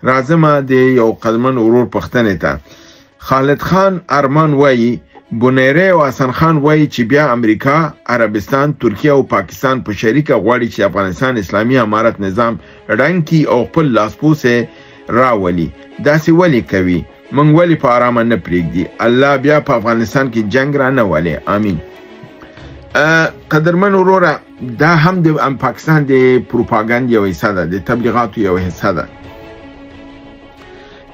راځم د یو قدمن ورور پښتنې ته. خالد خان ارمان وایي بونیری او حسن خان وایي چې بیا امریکا، عربستان، ترکیه او پاکستان په شریکه غواړي چې افغانستان اسلامي امارت نظام ړنګ کړي او خپل لاسپوڅی راولي. داسې ولې کوي؟ موږ ولې په ارامه نه پرېږدي؟ الله بیا په افغانستان کې جنګ را نه ولي. امین. قدرمن وروره، دا هم د پاکستان د پروپاګند یو حصه ده، د تبلیغاتو یو حصه ده.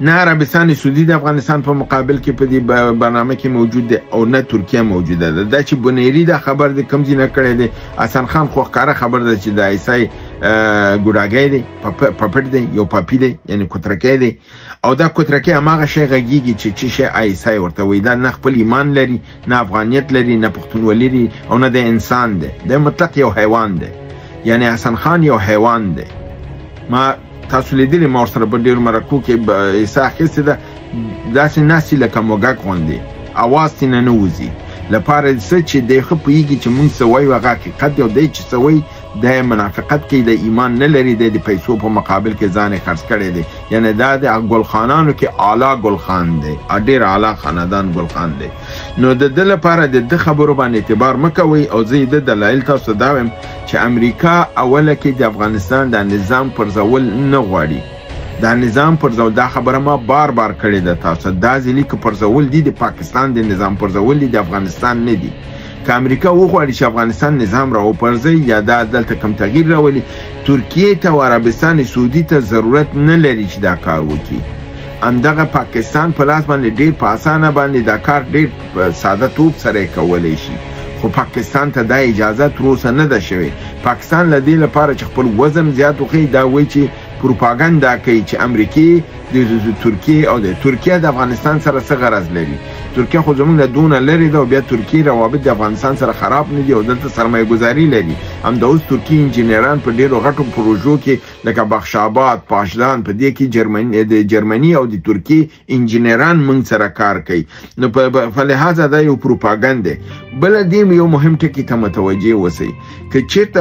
نه عربستان سعودي د افغانستان په مقابل کې په دې برنامه کې موجود دی او نه ترکیه موجوده ده. دا چې بونیری دا خبر د کوم ځای نه کړی دی. حسن خان خو ښکاره خبر ده چې د عیسی ګوډاګی دی، پپټ دی، یو پاپي دی، یعنی کوترکی دی. او دا کوترکی هماغه شی غږیږي چې څه شی عیسی ورته وایي. دا نه خپل ایمان لري، نه افغانیت لري، نه پښتونولي لري او نه د انسان دی. دا مطلق یو حیوان دی. یعنی حسن خان یو حیوان دی. ما تاسو لیدلی ما ورسره په ډېرو مرکو کې عیسی اخیستې ده، داسې ناستې لکه موږک غوندې، اواز ترې نه وځي. لپاره څه چې دی ښه پوهېږي چې مونږ څه وایو هغه حقیقت دی، او دی چې څه وایي دی منافقت کوي، د ایمان نه لري، دی د پیسو په مقابل کې ځان یې خرڅ کړی دی. یعنې دا د ګلخانانو کې اعلی ګلخان دی، ډېر اعلی خاندان ګلخان دی. نو د ده لپاره د ده خبرو باندې اعتبار مه کوئ. او زه د دلایل تاسو ته دا وایم چې امریکا اوله کې د افغانستان د نظام پرځول نه غواړي. دا نظام پرځول، دا خبره ما بار بار کړې ده تاسو. دا ځلې که پرځول دي د پاکستان د نظام پرځول دي، د افغانستان نه دي. که امریکا وغواړي چې افغانستان نظام را وپرځي یا دا دلته کم تغییر راولي، ترکیه ته او عربستان سعودي ته ضرورت نه لري چې دا کار وکړي. همدغه پاکستان په لاس باندې ډېر په اسانه باندې دا کار ډېر ساده توب سره کولی شي. خو پاکستان ته دا اجازه تر اوسه نه ده شوې. پاکستان له دې لپاره چې خپل وزن زیات وښیي، دا وایي چې پروپاګندا کوي چې امریکې د ترکیه او د ترکیه د افغانستان سره څه غرض لري. ترکیه خو زموږ له دونه لرې ده او بیا ترکیه روابط د افغانستان سره خراب نه دي او دلته سرمایه ګذاري لري. همدا اوس ترکیه انجینران په ډېرو غټو پروژو کې لکه بخشاباد، پاشدان، په دې کې د جرمني او د ترکیه انجینران موږ سره کار کوي. نو په لحاظه دا یو پروپاګند دی. بله دې یو مهم ټکي ته متوجه اوسئ. که چېرته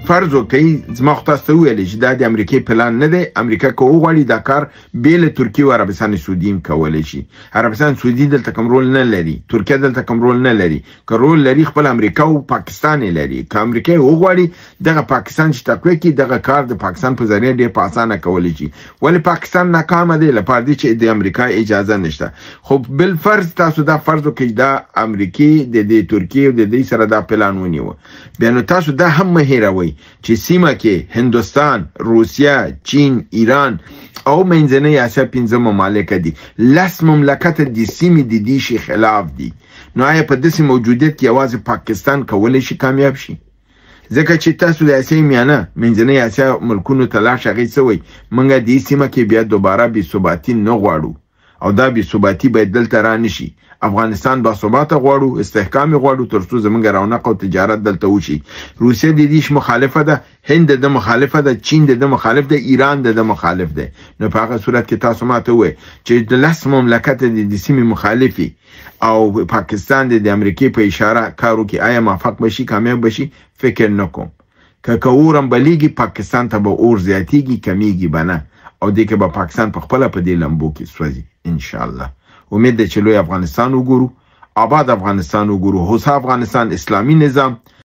فرض وکړئ، زما خو تاسو ته وویلې چې دا د امریکې پلان نه دی. امریکا که وغواړي دا کار بې له ترکیې او عربستان سعودي هم کولی شي. عربستان سعودي دلته کوم رول نه لري، ترکیه دلته کوم رول نه لري. که رول لري خپل امریکا او پاکستان یې لري. که امریکا وغواړي دغه پاکستان چې تقویه کړي، دغه کار د پاکستان په ذریعه ډېر په اسانه کولی شي. ولې پاکستان ناکامه دی؟ لپاره دی چې د امریکا اجازه نشته. خو بالفرض تاسو دا فرض وکړئ دا امریکې د ترکیې او د دې سره دا پلان ونیوه، بیا نو تاسو دا هم مه هېروئ چې سیمه کې هندوستان، روسیه، چین، ایران او منځنۍ اسیا 5 ممالک دي. 10 مملکت د سیمې د دې شي خلاف دي. نو آیا په داسې موجودیت کې یوازې پاکستان کولی شي کامیاب شي؟ ځکه چې تاسو د اسیا میانه منځنۍ اسیا ملکونو ته لاړ شئ، هغوی څه وایي؟ موږ دې سیمه کې بیا دوباره بېثباتي نه غواړو او دا بېثباتي باید دلته را نشي. افغانستان باثباته غواړو، استحکام غواړو، تر څو زموږ رونق او تجارت دلته وشي. روسیه د دې مخالفه ده، هند د مخالفه ده، چین د مخالف ده، ایران د مخالف ده. نو په هغه صورت کې تاسو ماته وایي چې د 10 مملکت د سیمې مخالفي او پاکستان د امریکې په اشاره کار وکړي، آیا موفق بشي، کامیاب بشي؟ فکر نه کوم. که اورم بلیږي، پاکستان ته به اور زیاتیږي، کمیږي به نه. او دې کې به پاکستان په خپله په دې لمبو کې سوځي انشاءالله. امید ده چې لوی افغانستان وګورو، آباد افغانستان وګورو، هوسا افغانستان، اسلامي نظام.